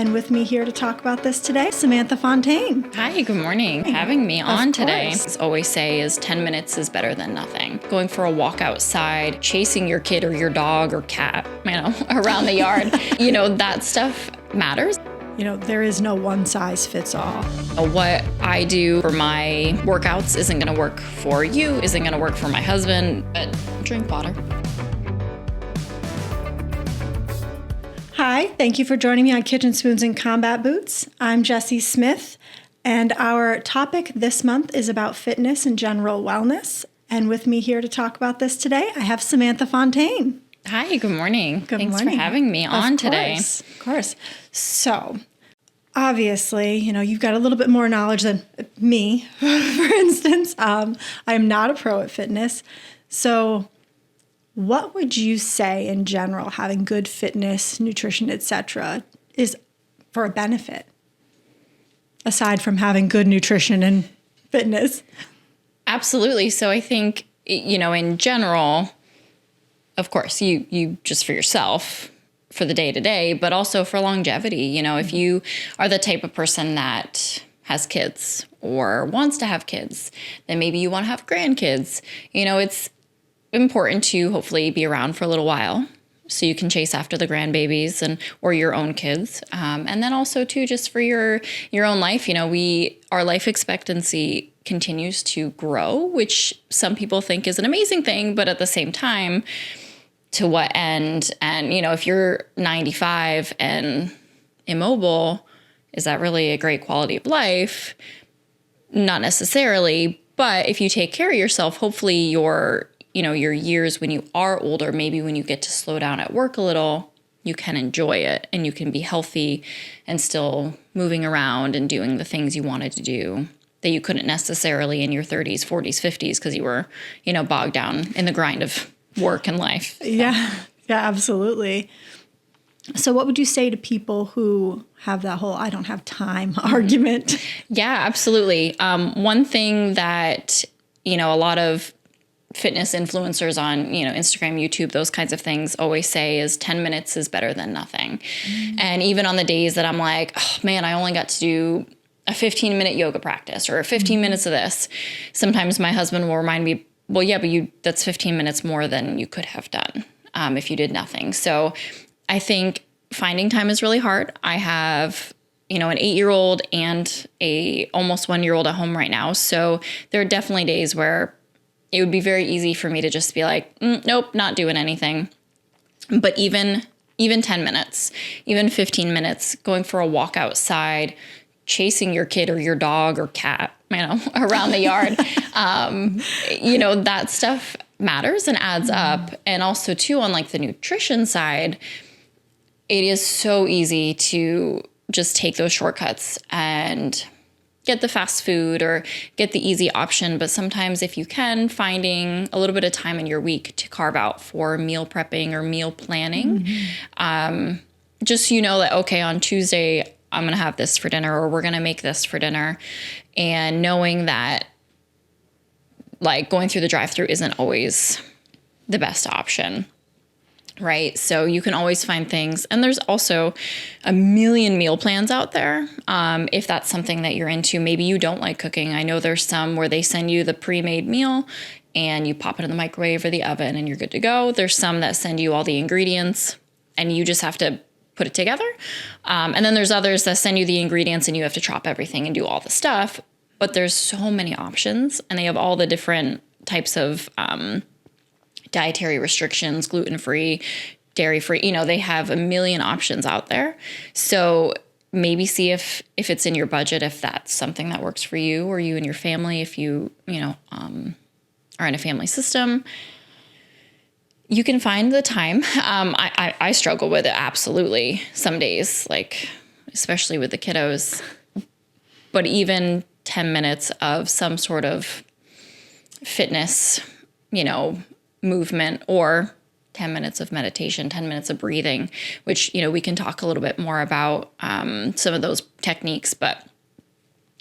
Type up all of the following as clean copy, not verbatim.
And with me here to talk about this today, Samantha Fontaine. Hi, good morning. Having me on today, course. I always say is 10 minutes is better than nothing. Going for a walk outside, chasing your kid or your dog or cat, around the yard, that stuff matters. There is no one size fits all. What I do for my workouts isn't going to work for you, isn't going to work for my husband, but drink water. Hi, thank you for joining me on Kitchen Spoons and Combat Boots. I'm Jessie Smith, and our topic this month is about fitness and general wellness. And with me here to talk about this today, I have Samantha Fontaine. Hi, good morning. Thanks for having me on today. Of course. So, obviously, you've got a little bit more knowledge than me, for instance. I'm not a pro at fitness. So, what would you say in general, having good fitness, nutrition, etc., is for a benefit, aside from having good nutrition and fitness? Absolutely. So I think, in general, of course, you just for yourself, for the day to day, but also for longevity. If you are the type of person that has kids or wants to have kids, then maybe you want to have grandkids. It's important to hopefully be around for a little while so you can chase after the grandbabies or your own kids. And then also too, just for your own life, our life expectancy continues to grow, which some people think is an amazing thing, but at the same time, to what end? And, if you're 95 and immobile, is that really a great quality of life? Not necessarily, but if you take care of yourself, hopefully your years when you are older, maybe when you get to slow down at work a little, you can enjoy it and you can be healthy and still moving around and doing the things you wanted to do that you couldn't necessarily in your 30s, 40s, 50s because you were, bogged down in the grind of work and life. So. Yeah, absolutely. So what would you say to people who have that whole I don't have time argument? Yeah, absolutely. One thing that, a lot of fitness influencers on, Instagram, YouTube, those kinds of things always say is 10 minutes is better than nothing. And even on the days that I'm like, oh man, I only got to do a 15-minute yoga practice or 15 minutes of this. Sometimes my husband will remind me, well, yeah, but that's 15 minutes more than you could have done if you did nothing. So I think finding time is really hard. I have an 8-year-old and a almost 1-year-old at home right now. So there are definitely days where it would be very easy for me to just be like, nope, not doing anything. But even 10 minutes, even 15 minutes, going for a walk outside, chasing your kid or your dog or cat, around the yard, that stuff matters and adds up. And also too, on like the nutrition side, it is so easy to just take those shortcuts and get the fast food or get the easy option. But sometimes if you can, finding a little bit of time in your week to carve out for meal prepping or meal planning, just that, okay, on Tuesday, I'm going to have this for dinner or we're going to make this for dinner. And knowing that like going through the drive-thru isn't always the best option. Right. So you can always find things. And there's also a million meal plans out there. If that's something that you're into, maybe you don't like cooking. I know there's some where they send you the pre-made meal and you pop it in the microwave or the oven and you're good to go. There's some that send you all the ingredients and you just have to put it together. And then there's others that send you the ingredients and you have to chop everything and do all the stuff. But there's so many options and they have all the different types of dietary restrictions, gluten-free, dairy-free, they have a million options out there. So maybe see if it's in your budget, if that's something that works for you or you and your family, if you, are in a family system, you can find the time. I struggle with it. Absolutely. Some days, like, especially with the kiddos, but even 10 minutes of some sort of fitness, movement or 10 minutes of meditation, 10 minutes of breathing, which, we can talk a little bit more about some of those techniques, but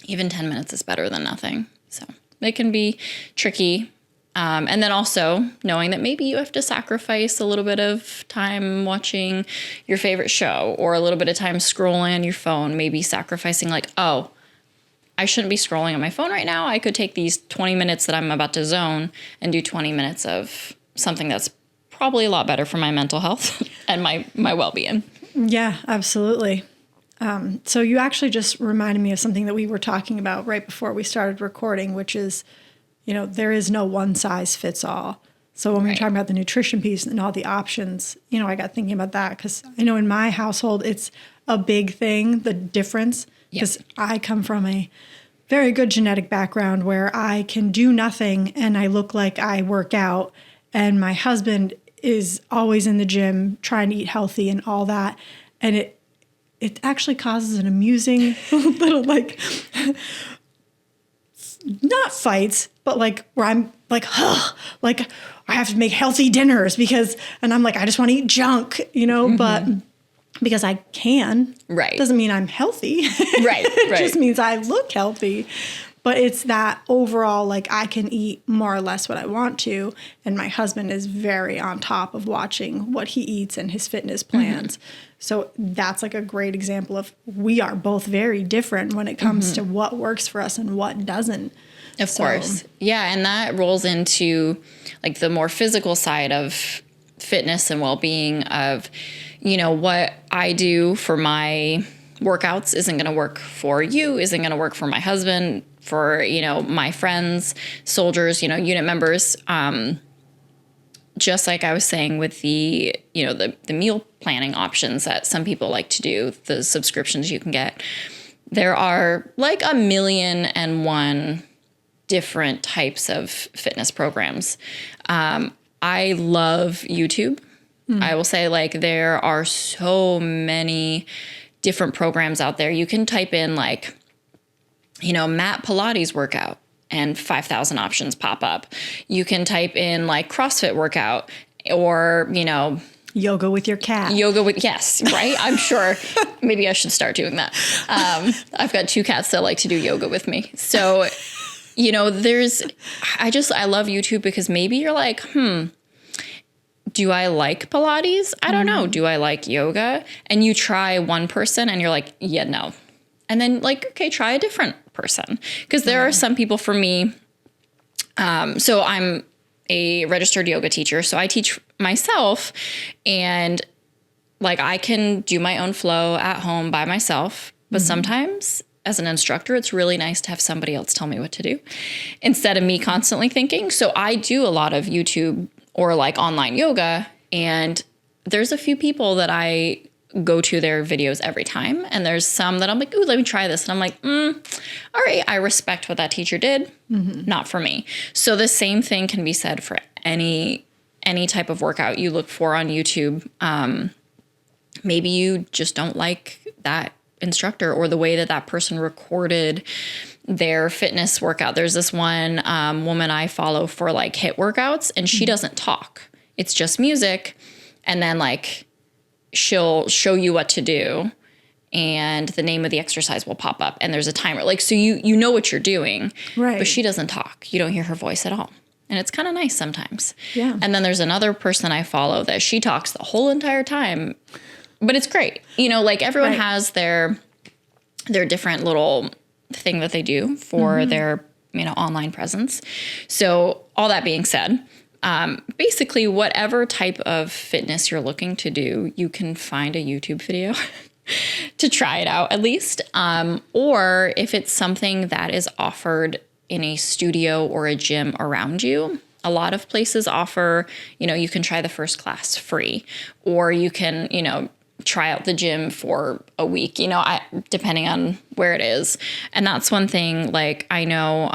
even 10 minutes is better than nothing. So it can be tricky And then also knowing that maybe you have to sacrifice a little bit of time watching your favorite show or a little bit of time scrolling on your phone, maybe sacrificing like, oh, I shouldn't be scrolling on my phone right now. I could take these 20 minutes that I'm about to zone and do 20 minutes of something that's probably a lot better for my mental health and my well-being. Yeah, absolutely. So you actually just reminded me of something that we were talking about right before we started recording, which is, there is no one size fits all. So when we were talking about the nutrition piece and all the options, I got thinking about that because I know in my household, it's a big thing, the difference, because I come from a very good genetic background where I can do nothing and I look like I work out. And my husband is always in the gym trying to eat healthy and all that. And it actually causes an amusing little not fights, but where I'm I have to make healthy dinners and I'm like, I just want to eat junk, but because I can, doesn't mean I'm healthy. It just means I look healthy. But it's that overall, I can eat more or less what I want to. And my husband is very on top of watching what he eats and his fitness plans. So that's a great example of we are both very different when it comes to what works for us and what doesn't. Of course. Yeah. And that rolls into the more physical side of fitness and well-being of, what I do for my workouts isn't going to work for you, isn't going to work for my husband, for, my friends, soldiers, unit members. Just like I was saying with the meal planning options that some people like to do, the subscriptions you can get, there are 1,000,001 different types of fitness programs. I love YouTube. I will say there are so many different programs out there. You can type in Matt Pilates workout and 5,000 options pop up. You can type in CrossFit workout or, yoga with your cat. Yes, right? I'm sure maybe I should start doing that. I've got 2 cats that like to do yoga with me. So, I love YouTube because maybe you're do I like Pilates? I don't know. Do I like yoga? And you try one person and you're like, yeah, no. And then okay, try a different person. Because there are some people for me. So I'm a registered yoga teacher. So I teach myself and I can do my own flow at home by myself. But sometimes as an instructor, it's really nice to have somebody else tell me what to do instead of me constantly thinking. So I do a lot of YouTube or online yoga. And there's a few people that I go to their videos every time. And there's some that I'm like, ooh, let me try this. And I'm like, all right, I respect what that teacher did. Not for me. So the same thing can be said for any type of workout you look for on YouTube. Maybe you just don't like that instructor or the way that person recorded their fitness workout. There's this one woman I follow for HIIT workouts, and she doesn't talk. It's just music. And then she'll show you what to do and the name of the exercise will pop up and there's a timer. So you know what you're doing, right? But she doesn't talk. You don't hear her voice at all. And it's kind of nice sometimes. Yeah. And then there's another person I follow that she talks the whole entire time, but it's great. Everyone has their different little thing that they do for their, online presence. So all that being said, basically whatever type of fitness you're looking to do, you can find a YouTube video to try it out at least. Or if it's something that is offered in a studio or a gym around you, a lot of places offer, you can try the first class free, or you can, try out the gym for a week, depending on where it is. And that's one thing, I know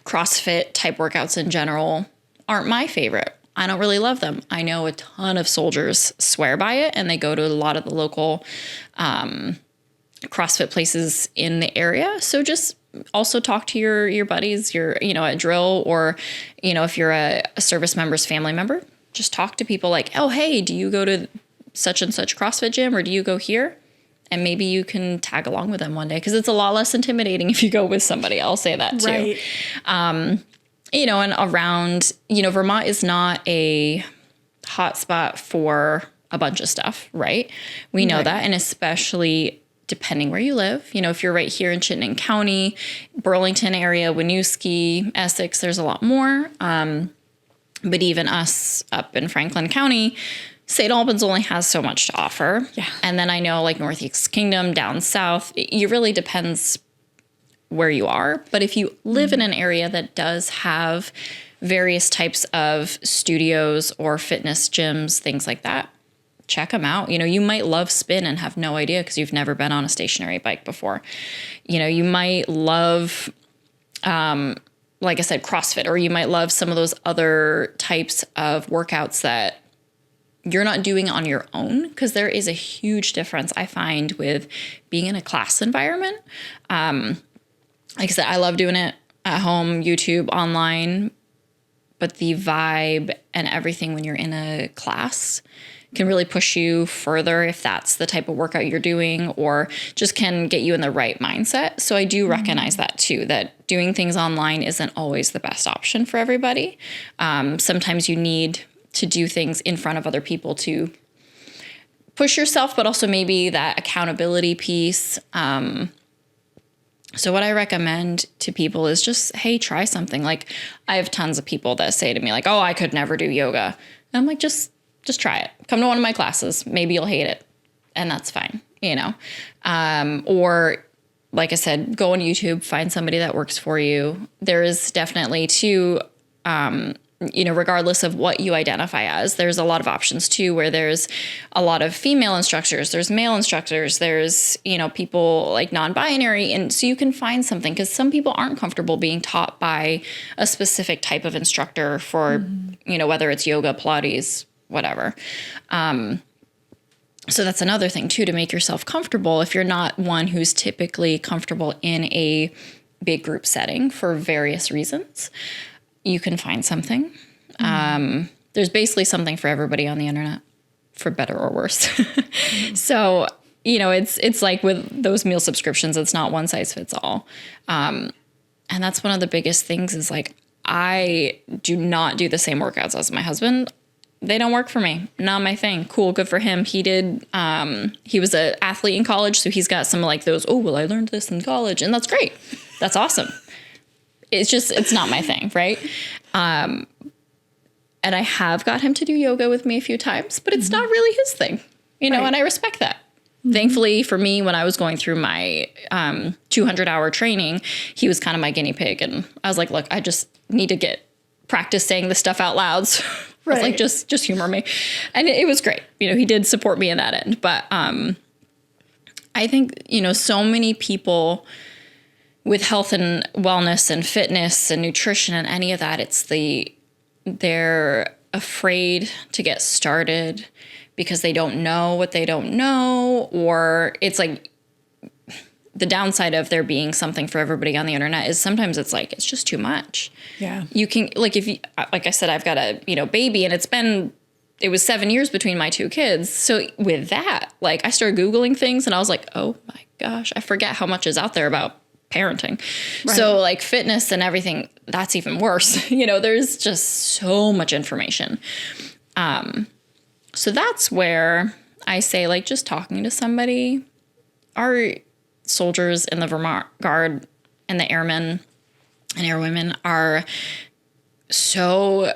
CrossFit type workouts in general aren't my favorite. I don't really love them. I know a ton of soldiers swear by it and they go to a lot of the local CrossFit places in the area. So just also talk to your buddies, at drill, or, if you're a service member's family member, just talk to people oh, hey, do you go to such and such CrossFit gym or do you go here? And maybe you can tag along with them one day because it's a lot less intimidating if you go with somebody. I'll say that too. Right. And around, Vermont is not a hotspot for a bunch of stuff, right? We know that. And especially depending where you live, if you're right here in Chittenden County, Burlington area, Winooski, Essex, there's a lot more. But even us up in Franklin County, St. Albans only has so much to offer. Yeah. And then I know like Northeast Kingdom, down south, it really depends where you are. But if you live in an area that does have various types of studios or fitness gyms, things like that, check them out. You might love spin and have no idea because you've never been on a stationary bike before. You might love, like I said, CrossFit, or you might love some of those other types of workouts that you're not doing on your own, because there is a huge difference I find with being in a class environment. Like I said, I love doing it at home, YouTube, online, but the vibe and everything when you're in a class can really push you further if that's the type of workout you're doing, or just can get you in the right mindset. So I do recognize that too, that doing things online isn't always the best option for everybody. Sometimes you need to do things in front of other people to push yourself, but also maybe that accountability piece. So what I recommend to people is just, hey, try something. Like I have tons of people that say to me like, oh, I could never do yoga. And I'm like, just try it. Come to one of my classes. Maybe you'll hate it. And that's fine, or like I said, go on YouTube, find somebody that works for you. There is definitely too, regardless of what you identify as, there's a lot of options too, where there's a lot of female instructors, there's male instructors, there's, people like non-binary. And so you can find something, because some people aren't comfortable being taught by a specific type of instructor for, whether it's yoga, Pilates, whatever. So that's another thing too, to make yourself comfortable. If you're not one who's typically comfortable in a big group setting for various reasons, you can find something. There's basically something for everybody on the internet, for better or worse. So, it's like with those meal subscriptions, it's not one size fits all. And that's one of the biggest things is like, I do not do the same workouts as my husband. They don't work for me. Not my thing. Cool. Good for him. He did. He was an athlete in college. So he's got some like those, oh, well, I learned this in college. And that's great. That's awesome. It's not my thing. Right. And I have got him to do yoga with me a few times, but it's not really his thing, and I respect that. Thankfully for me, when I was going through my 200-hour training, he was kind of my guinea pig. And I was like, look, I just need to get practice saying this stuff out loud. So I was like, just humor me. And it was great. He did support me in that end. But I think, so many people with health and wellness and fitness and nutrition and any of that, they're afraid to get started because they don't know what they don't know, or it's like the downside of there being something for everybody on the internet is sometimes it's like, it's just too much. Yeah. You can, like, if you, like I said, I've got a, baby, and it was 7 years between my two kids. So with that, like, I started Googling things and I was like, oh my gosh, I forget how much is out there about parenting. Right. So like fitness and everything, that's even worse. There's just so much information. So that's where I say, like, just talking to somebody. Our soldiers in the Vermont Guard and the airmen and airwomen are so,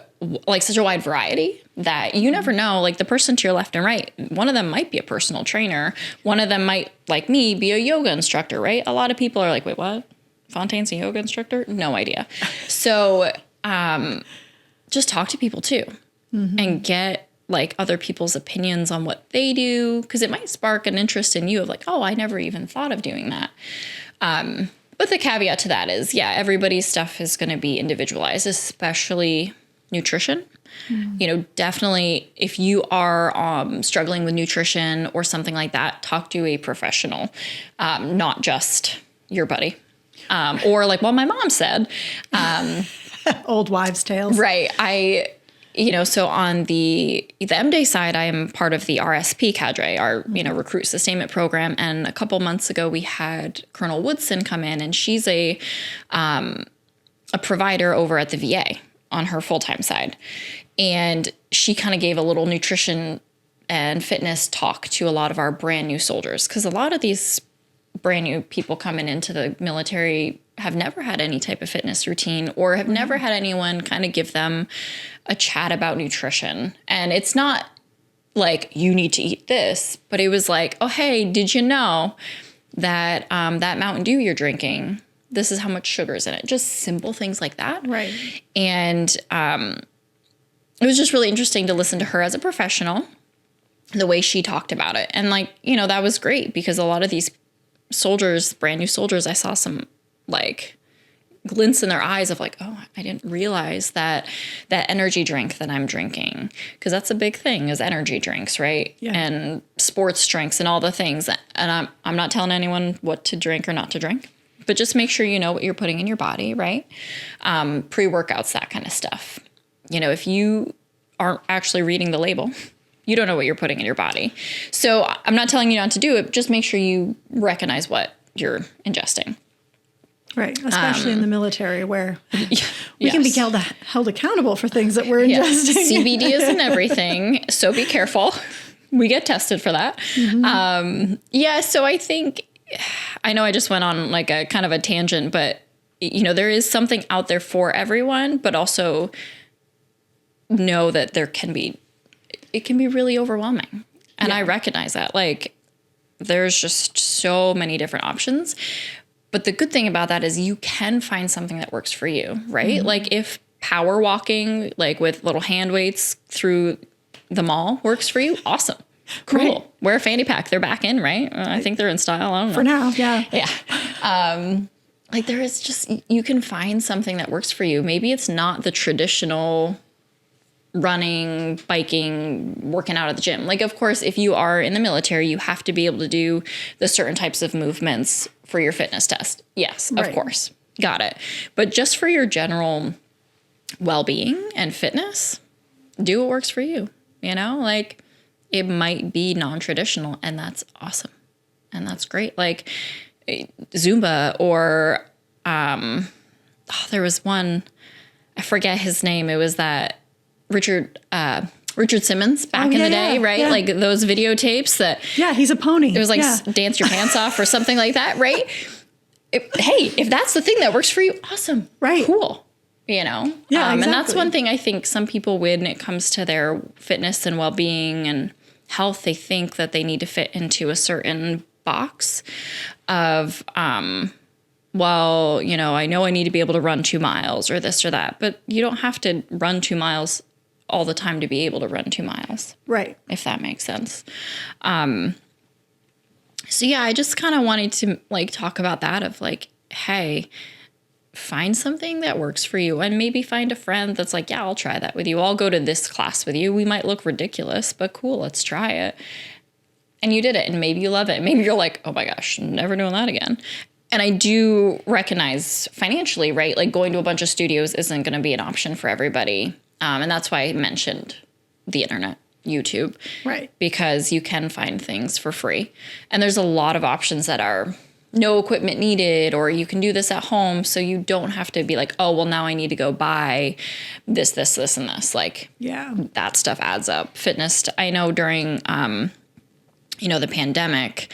like, such a wide variety that you never know, like, the person to your left and right, one of them might be a personal trainer. One of them might, like me, be a yoga instructor, right? A lot of people are like, wait, what? Fontaine's a yoga instructor? No idea. So just talk to people too, and get like other people's opinions on what they do, because it might spark an interest in you of like, oh, I never even thought of doing that. But the caveat to that is, yeah, everybody's stuff is going to be individualized, especially nutrition. Definitely if you are struggling with nutrition or something like that, talk to a professional, not just your buddy. Or like what my mom said. Old wives' tales. Right. So on the M-Day side, I am part of the RSP cadre, our, recruit sustainment program. And a couple months ago, we had Colonel Woodson come in, and she's a a provider over at the VA on her full-time side. And she kind of gave a little nutrition and fitness talk to a lot of our brand new soldiers. Because a lot of these brand new people coming into the military have never had any type of fitness routine or have never had anyone kind of give them a chat about nutrition. And it's not like, you need to eat this, but it was like, oh, hey, did you know that that Mountain Dew you're drinking, this is how much sugar is in it? Just simple things like that. Right. And it was just really interesting to listen to her as a professional, the way she talked about it. And like, you know, that was great because a lot of these soldiers, brand new soldiers, I saw some like glints in their eyes of like, oh, I didn't realize that energy drink that I'm drinking, because that's a big thing, is energy drinks, right? Yeah. And sports drinks and all the things. And I'm not telling anyone what to drink or not to drink, but just make sure you know what you're putting in your body, right? Pre-workouts, that kind of stuff. You know, if you aren't actually reading the label, you don't know what you're putting in your body. So I'm not telling you not to do it. Just make sure you recognize what you're ingesting. Right. Especially in the military where we can be Yes. held accountable for things that we're ingesting. CBD is in everything. So be careful. We get tested for that. So I think, I know I just went on like a kind of a tangent, but you know, there is something out there for everyone, but also know that it can be really overwhelming. And I recognize that. Like, there's just so many different options. But the good thing about that is you can find something that works for you, right? Mm-hmm. Like if power walking, like with little hand weights through the mall works for you, awesome. Cool. Right. Wear a fanny pack. They're back in, right? I think they're in style. I don't know. For now, yeah. Yeah. Like there is just, you can find something that works for you. Maybe it's not the traditional running, biking, working out at the gym. Like, of course, if you are in the military, you have to be able to do the certain types of movements for your fitness test. Yes, of course. Got it. But just for your general well-being and fitness, do what works for you. You know, like it might be non-traditional and that's awesome. And that's great. Like Zumba or, there was one, I forget his name. It was that Richard Simmons back in the day, right? Yeah. Like those videotapes that... Yeah, he's a pony. It was like dance your pants off or something like that, right? If that's the thing that works for you, awesome. Right. Cool. You know? Yeah, exactly. And that's one thing I think some people, when it comes to their fitness and well-being and health, they think that they need to fit into a certain box of... well, you know, I know I need to be able to run 2 miles or this or that, but you don't have to run 2 miles all the time to be able to run 2 miles. Right. If that makes sense. So yeah, I just kind of wanted to like talk about that of like, hey, find something that works for you and maybe find a friend that's like, yeah, I'll try that with you. I'll go to this class with you. We might look ridiculous, but cool, let's try it. And you did it and maybe you love it. Maybe you're like, oh my gosh, never doing that again. And I do recognize financially, right? Like going to a bunch of studios isn't going to be an option for everybody. And that's why I mentioned the internet, YouTube. Right. Because you can find things for free. And there's a lot of options that are no equipment needed, or you can do this at home. So you don't have to be like, oh, well, now I need to go buy this, and this. Like, yeah, that stuff adds up. Fitness, I know during, the pandemic,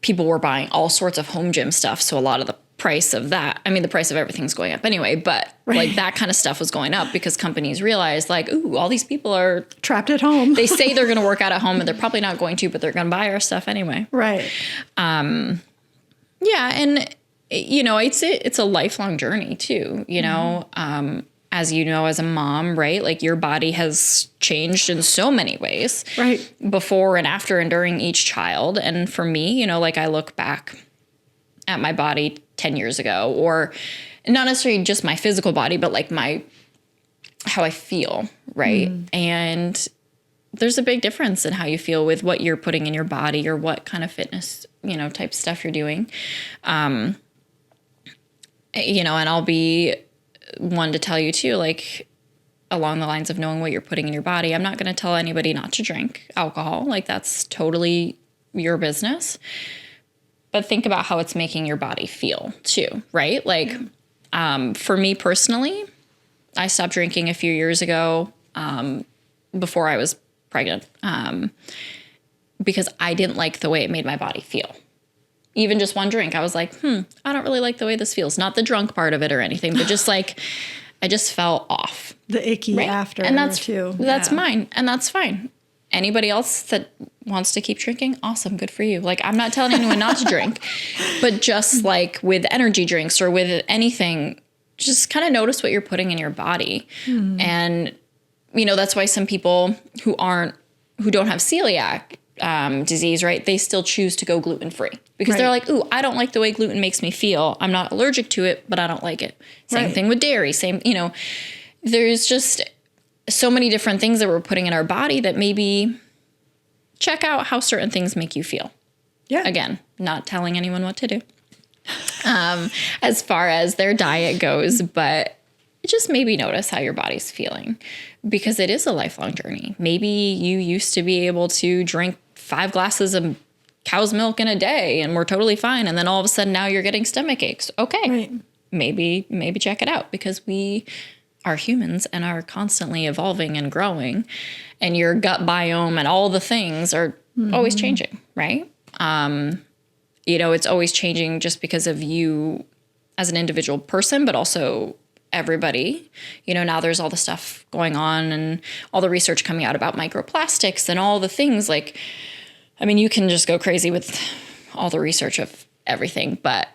people were buying all sorts of home gym stuff. So a lot of the price of that, I mean, the price of everything's going up anyway, but like that kind of stuff was going up because companies realized like, ooh, all these people are trapped at home. They say they're going to work out at home and they're probably not going to, but they're going to buy our stuff anyway. Right. Yeah. And it's a lifelong journey too, you know, as you know, as a mom, right? Like your body has changed in so many ways, right? Before and after and during each child. And for me, like I look back at my body 10 years ago, or not necessarily just my physical body, but like how I feel. Right. And there's a big difference in how you feel with what you're putting in your body or what kind of fitness, type stuff you're doing. And I'll be one to tell you too, like along the lines of knowing what you're putting in your body. I'm not going to tell anybody not to drink alcohol. Like that's totally your business. But think about how it's making your body feel too, right? Like For me personally, I stopped drinking a few years ago, before I was pregnant, because I didn't like the way it made my body feel. Even just one drink, I was like, I don't really like the way this feels. Not the drunk part of it or anything, but just like, I just fell off. The icky after, and that's yeah. mine, and that's fine. Anybody else that wants to keep drinking, awesome, good for you. Like, I'm not telling anyone not to drink, but just like with energy drinks or with anything, just kind of notice what you're putting in your body. And, that's why some people who don't have celiac disease, right, they still choose to go gluten-free because they're like, ooh, I don't like the way gluten makes me feel. I'm not allergic to it, but I don't like it. Same thing with dairy. There's just so many different things that we're putting in our body that maybe check out how certain things make you feel. Yeah. Again, not telling anyone what to do as far as their diet goes, but just maybe notice how your body's feeling because it is a lifelong journey. Maybe you used to be able to drink 5 glasses of cow's milk in a day and we're totally fine. And then all of a sudden now you're getting stomach aches. Okay. Right. Maybe check it out because we are humans and are constantly evolving and growing, and your gut biome and all the things are always changing, right? It's always changing just because of you as an individual person, but also everybody. Now there's all the stuff going on and all the research coming out about microplastics and all the things you can just go crazy with all the research of everything, but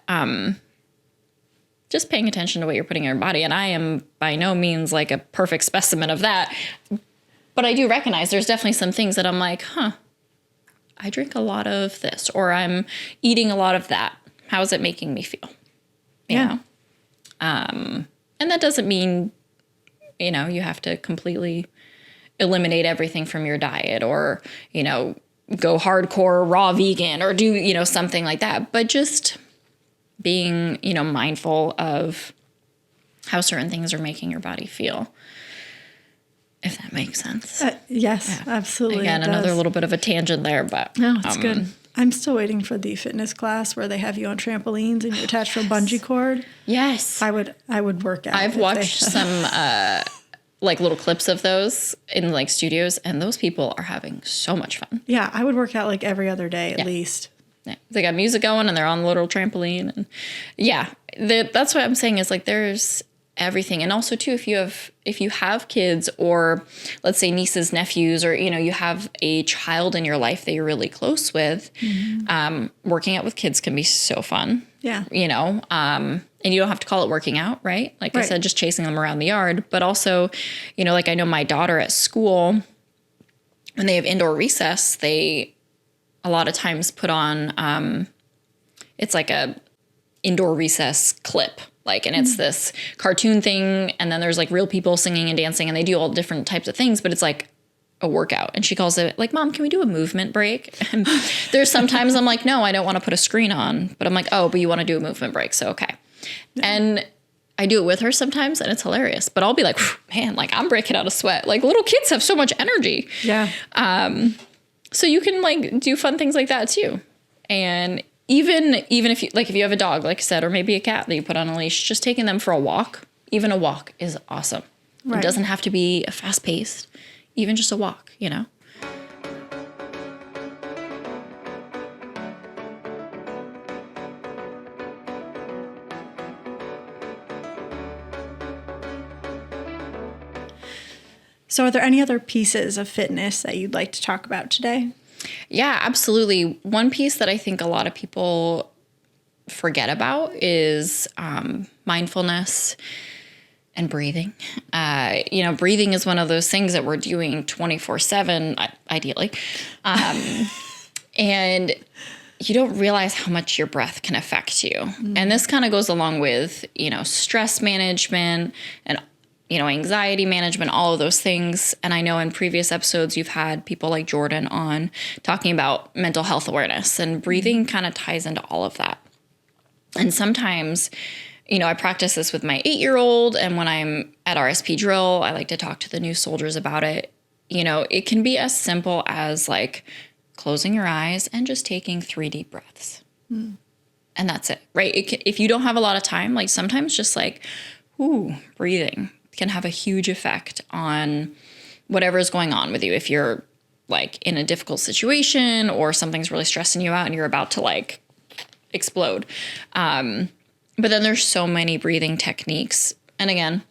just paying attention to what you're putting in your body. And I am by no means like a perfect specimen of that, but I do recognize there's definitely some things that I'm like, I drink a lot of this, or I'm eating a lot of that. How is it making me feel? You know? And that doesn't mean, you have to completely eliminate everything from your diet or, go hardcore raw vegan or do, something like that. But just being, mindful of how certain things are making your body feel, if that makes sense. Yes, absolutely. Again, another little bit of a tangent there, but no, it's good. I'm still waiting for the fitness class where they have you on trampolines and you're attached to a bungee cord. Yes. I would work out. I've watched some little clips of those in studios, and those people are having so much fun. Yeah, I would work out every other day at least. Yeah. They got music going and they're on the little trampoline, and that's what I'm saying is there's everything. And also too, if you have kids or let's say nieces, nephews, or, you have a child in your life that you're really close with, working out with kids can be so fun. Yeah. And you don't have to call it working out, right? Like I said, just chasing them around the yard, but also, I know my daughter at school, when they have indoor recess, they a lot of times put on, it's like a indoor recess clip. And it's this cartoon thing, and then there's real people singing and dancing, and they do all different types of things, but it's like a workout. And she calls it Mom, can we do a movement break? And there's sometimes I'm like, no, I don't want to put a screen on, but I'm like, oh, but you want to do a movement break. So, okay. Yeah. And I do it with her sometimes, and it's hilarious, but I'll be like, man, I'm breaking out a sweat. Little kids have so much energy. Yeah. So you can do fun things like that too. And even if you have a dog, like I said, or maybe a cat that you put on a leash, just taking them for a walk, even a walk is awesome. Right. It doesn't have to be a fast paced, even just a walk, So are there any other pieces of fitness that you'd like to talk about today? Yeah, absolutely. One piece that I think a lot of people forget about is mindfulness and breathing. Breathing is one of those things that we're doing 24/7, ideally. And you don't realize how much your breath can affect you. Mm-hmm. And this kind of goes along with, stress management and anxiety management, all of those things. And I know in previous episodes, you've had people like Jordan on talking about mental health awareness, and breathing kind of ties into all of that. And sometimes, I practice this with my 8-year-old, and when I'm at RSP drill, I like to talk to the new soldiers about it. It can be as simple as closing your eyes and just taking 3 deep breaths. and that's it, right? If you don't have a lot of time, like sometimes just like, breathing can have a huge effect on whatever is going on with you. If you're like in a difficult situation or something's really stressing you out and you're about to like explode. But then there's so many breathing techniques. And again,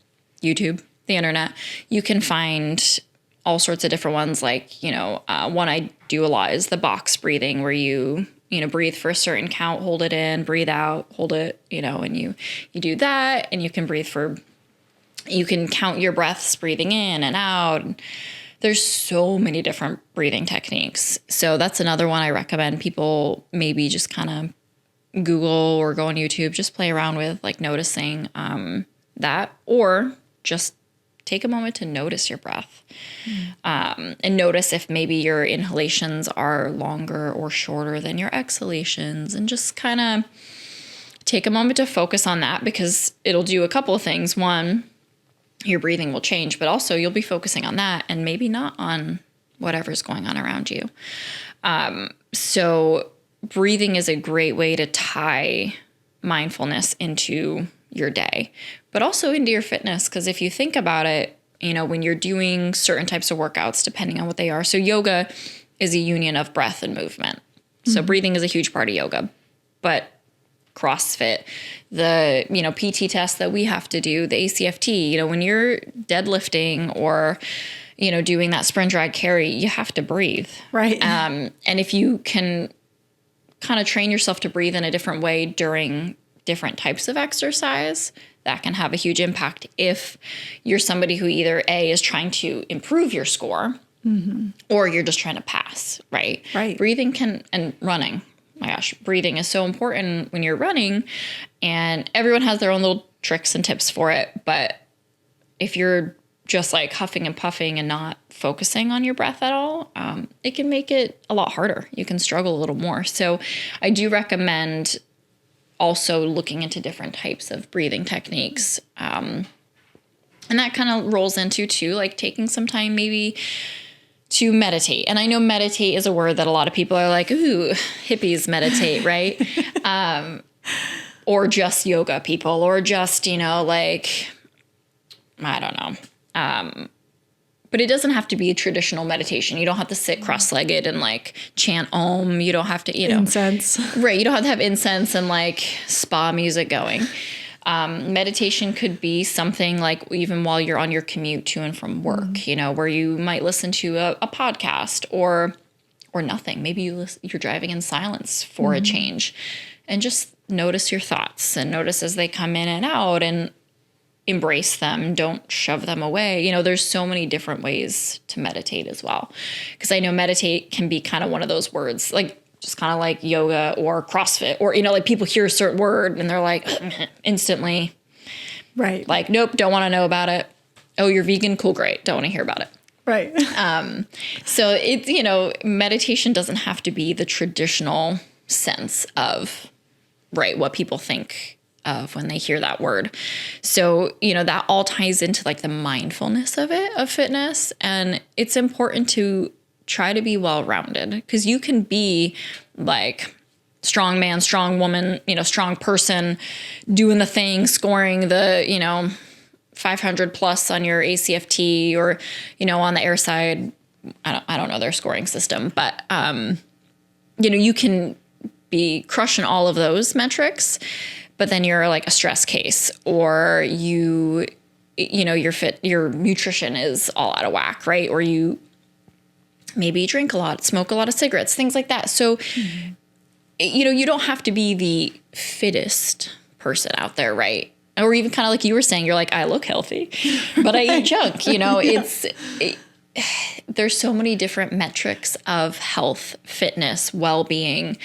YouTube, the internet, you can find all sorts of different ones. Like, one I do a lot is the box breathing, where you breathe for a certain count, hold it in, breathe out, hold it, and you do that, and you can count your breaths breathing in and out. There's so many different breathing techniques. So that's another one I recommend people maybe just kind of Google or go on YouTube, just play around with, like noticing that, or just take a moment to notice your breath and notice if maybe your inhalations are longer or shorter than your exhalations, and just kind of take a moment to focus on that, because it'll do a couple of things. One, your breathing will change, but also you'll be focusing on that and maybe not on whatever's going on around you. So breathing is a great way to tie mindfulness into your day, but also into your fitness. Because if you think about it, when you're doing certain types of workouts, depending on what they are. So yoga is a union of breath and movement. So breathing is a huge part of yoga. But CrossFit, the, PT test that we have to do, the ACFT, when you're deadlifting or, doing that sprint drag carry, you have to breathe. Right. And if you can kind of train yourself to breathe in a different way during different types of exercise, that can have a huge impact if you're somebody who either A, is trying to improve your score, or you're just trying to pass, right? Right. Breathing and running. My gosh, breathing is so important when you're running, and everyone has their own little tricks and tips for it. But if you're just like huffing and puffing and not focusing on your breath at all, it can make it a lot harder. You can struggle a little more. So I do recommend also looking into different types of breathing techniques. And that kind of rolls into too, like taking some time maybe to meditate. And I know meditate is a word that a lot of people are like, ooh, hippies meditate, right? Or just yoga people, or just, like, I don't know. But it doesn't have to be a traditional meditation. You don't have to sit cross-legged and like chant Om. You don't have to, Incense. Right. You don't have to have incense and like spa music going. Meditation could be something like even while you're on your commute to and from work, where you might listen to a podcast or nothing. Maybe you're driving in silence for a change, and just notice your thoughts and notice as they come in and out, and embrace them. Don't shove them away. There's so many different ways to meditate as well. Because I know meditate can be kind of one of those words, like just kind of like yoga or CrossFit, or, like people hear a certain word and they're like instantly, right? Like, nope, don't want to know about it. Oh, you're vegan? Cool, great. Don't want to hear about it. Right. So it's, meditation doesn't have to be the traditional sense of, right, what people think of when they hear that word. So, that all ties into like the mindfulness of it, of fitness. And it's important to try to be well-rounded, because you can be like strong man, strong woman, strong person, doing the thing, scoring the, 500 plus on your ACFT, or, on the air side, I don't know their scoring system, but, you can be crushing all of those metrics, but then you're like a stress case, or your nutrition is all out of whack, right? Or you maybe drink a lot, smoke a lot of cigarettes, things like that. So, you don't have to be the fittest person out there, right? Or even kind of like you were saying, you're like, I look healthy, but I eat junk, there's so many different metrics of health, fitness, well-being,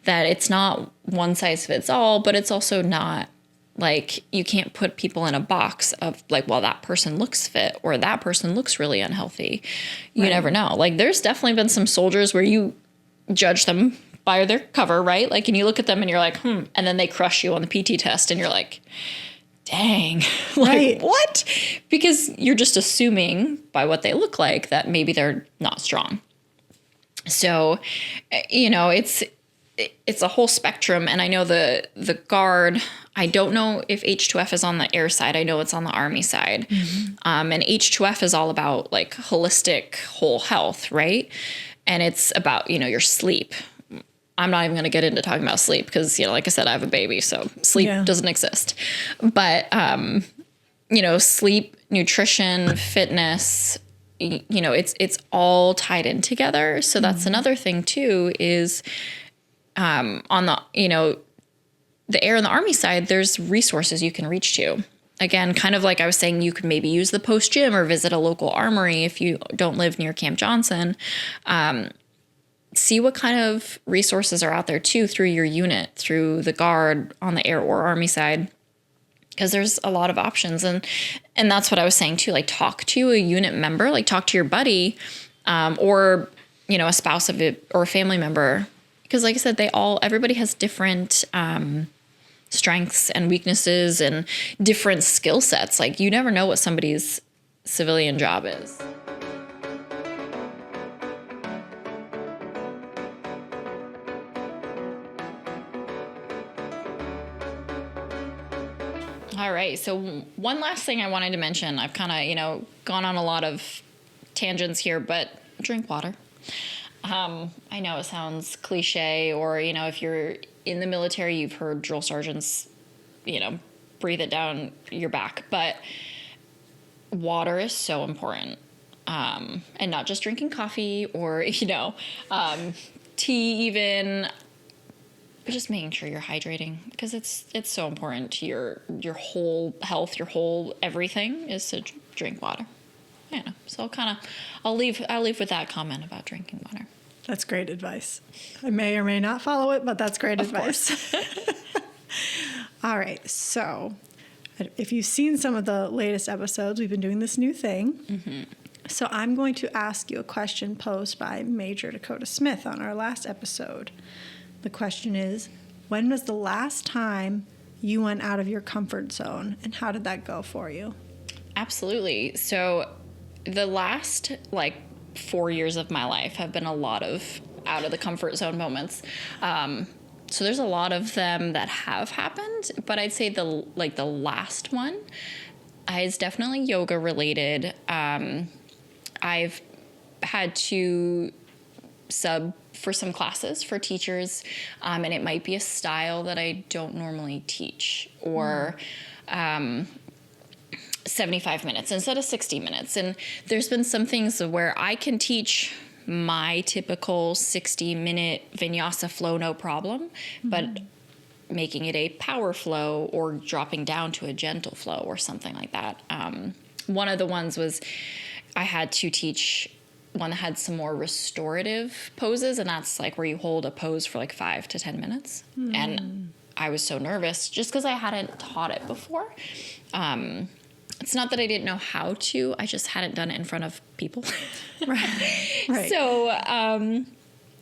that it's not one size fits all, but it's also not like, you can't put people in a box of like, well, that person looks fit or that person looks really unhealthy. You never know. Like, there's definitely been some soldiers where you judge them by their cover, right? Like, and you look at them and you're like, and then they crush you on the PT test and you're like, dang, like, what? Because you're just assuming by what they look like that maybe they're not strong. So, it's a whole spectrum. And I know the Guard, I don't know if H2F is on the air side. I know it's on the Army side. And H2F is all about like holistic whole health, right? And it's about, your sleep. I'm not even going to get into talking about sleep because, like I said, I have a baby, so sleep doesn't exist. But, sleep, nutrition, fitness, it's all tied in together. So that's another thing too, is on the, the air and the Army side, there's resources you can reach to. Again, kind of like I was saying, you could maybe use the post gym or visit a local armory if you don't live near Camp Johnson. See what kind of resources are out there too through your unit, through the Guard on the air or Army side, because there's a lot of options. And that's what I was saying too, like talk to a unit member, like talk to your buddy, or, a spouse of it or a family member. Because like I said, everybody has different, strengths and weaknesses and different skill sets. Like you never know what somebody's civilian job is. All right. So one last thing I wanted to mention, I've kind of, gone on a lot of tangents here, but drink water. I know it sounds cliche, or, if you're in the military, you've heard drill sergeants, breathe it down your back, but water is so important. And not just drinking coffee or, tea even, but just making sure you're hydrating, because it's so important to your whole health, your whole everything is to drink water. So I'll leave with that comment about drinking water. That's great advice. I may or may not follow it, but that's great advice. All right. So if you've seen some of the latest episodes, we've been doing this new thing. Mm-hmm. So I'm going to ask you a question posed by Major Dakota Smith on our last episode. The question is, when was the last time you went out of your comfort zone, and how did that go for you? Absolutely. So the last 4 years of my life have been a lot of out of the comfort zone moments. So there's a lot of them that have happened, but I'd say the last one is definitely yoga related. I've had to sub for some classes for teachers, and it might be a style that I don't normally teach, or 75 minutes instead of 60 minutes. And there's been some things where I can teach my typical 60-minute vinyasa flow, no problem, but making it a power flow or dropping down to a gentle flow or something like that. One of the ones was I had to teach one that had some more restorative poses, and that's where you hold a pose for 5 to 10 minutes. And I was so nervous just because I hadn't taught it before. It's not that I didn't know how to, I just hadn't done it in front of people. Right. So,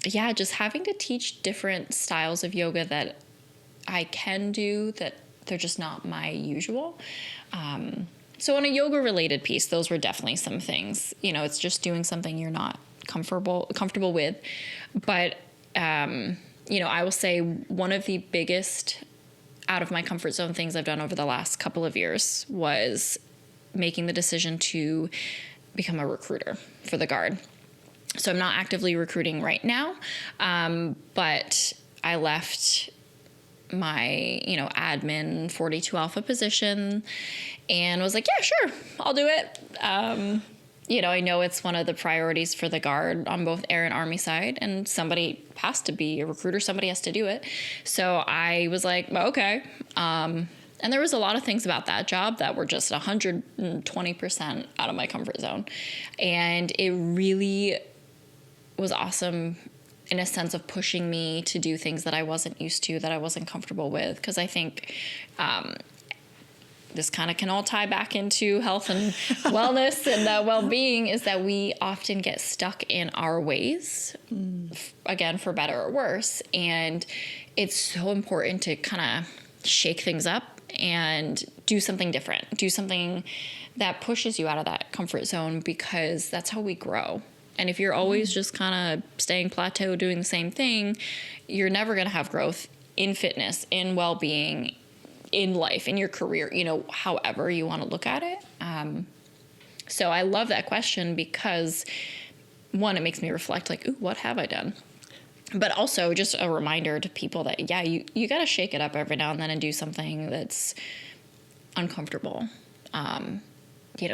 just having to teach different styles of yoga that I can do, that they're just not my usual. So on a yoga related piece, those were definitely some things, it's just doing something you're not comfortable with. But, I will say one of the biggest out of my comfort zone things I've done over the last couple of years was making the decision to become a recruiter for the Guard. So I'm not actively recruiting right now, but I left my, admin 42 Alpha position and was like, yeah, sure, I'll do it. I know it's one of the priorities for the Guard on both Air and Army side, and somebody has to be a recruiter. Somebody has to do it. So I was like, well, okay. And there was a lot of things about that job that were just 120% out of my comfort zone. And it really was awesome in a sense of pushing me to do things that I wasn't used to, that I wasn't comfortable with. Because I think this kind of can all tie back into health and wellness and well-being, is that we often get stuck in our ways, again, for better or worse. And it's so important to kind of shake things up and do something different, do something that pushes you out of that comfort zone, because that's how we grow. And if you're always just kind of staying plateau, doing the same thing, you're never going to have growth in fitness, in well-being, in life, in your career, however you want to look at it. So I love that question because, one, it makes me reflect like, ooh, what have I done? But also just a reminder to people that, yeah, you got to shake it up every now and then and do something that's uncomfortable.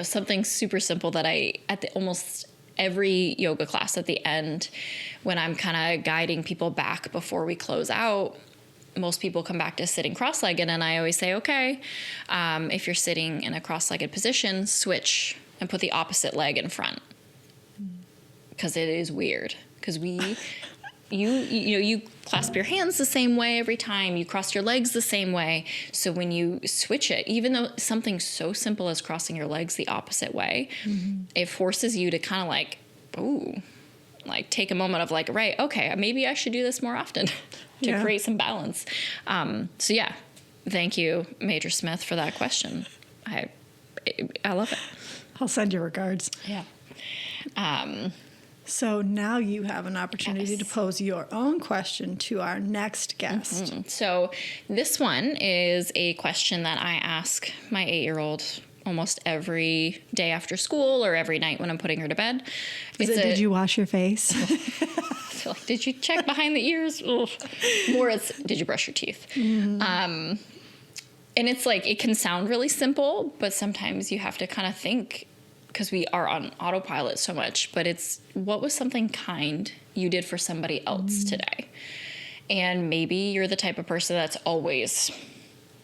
Something super simple that almost every yoga class at the end, when I'm kind of guiding people back before we close out, most people come back to sitting cross-legged. And I always say, okay, if you're sitting in a cross-legged position, switch and put the opposite leg in front. Because it is weird. Because you clasp your hands the same way every time. You cross your legs the same way. So when you switch it, even though something so simple as crossing your legs the opposite way, it forces you to kind of like, ooh, like take a moment of like, right, okay, maybe I should do this more often to create some balance. So yeah, thank you, Major Smith, for that question. I love it. I'll send you regards. Yeah. So now you have an opportunity to pose your own question to our next guest. So this one is a question that I ask my 8-year-old almost every day after school or every night when I'm putting her to bed. Did you wash your face? Like, did you check behind the ears? More it's, did you brush your teeth? And it's like, it can sound really simple, but sometimes you have to kind of think, because we are on autopilot so much, but it's, what was something kind you did for somebody else today? And maybe you're the type of person that's always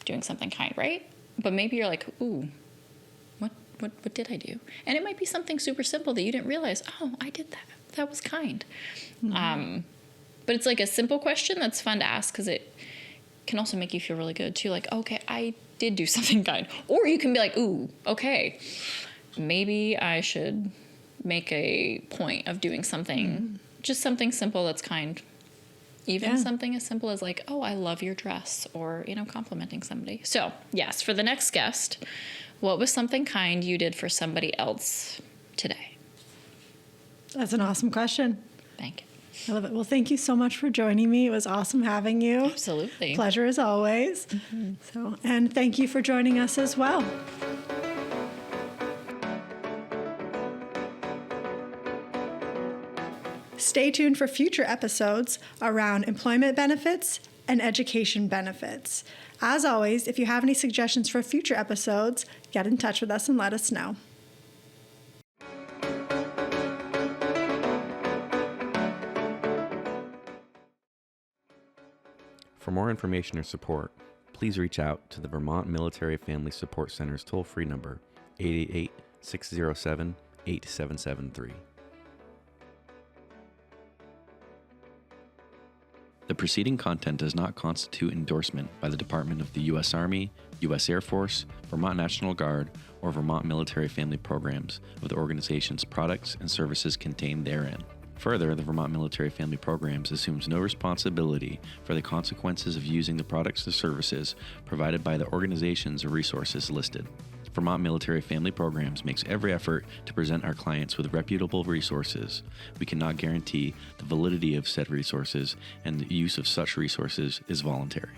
doing something kind, right? But maybe you're like, ooh, what did I do? And it might be something super simple that you didn't realize, oh, I did that. That was kind. But it's like a simple question that's fun to ask because it can also make you feel really good too. Like, okay, I did do something kind. Or you can be like, ooh, okay, maybe I should make a point of doing something, just something simple that's kind. Even something as simple as like, oh, I love your dress, or, complimenting somebody. So yes, for the next guest, what was something kind you did for somebody else today? That's an awesome question. Thank you. I love it. Well, thank you so much for joining me. It was awesome having you. Absolutely. Pleasure as always. And thank you for joining us as well. Stay tuned for future episodes around employment benefits and education benefits. As always, if you have any suggestions for future episodes, get in touch with us and let us know. For more information or support, please reach out to the Vermont Military Family Support Center's toll-free number, 888-607-8773. The preceding content does not constitute endorsement by the Department of the U.S. Army, U.S. Air Force, Vermont National Guard, or Vermont Military Family Programs of the organization's products and services contained therein. Further, the Vermont Military Family Programs assumes no responsibility for the consequences of using the products or services provided by the organizations or resources listed. Vermont Military Family Programs makes every effort to present our clients with reputable resources. We cannot guarantee the validity of said resources, and the use of such resources is voluntary.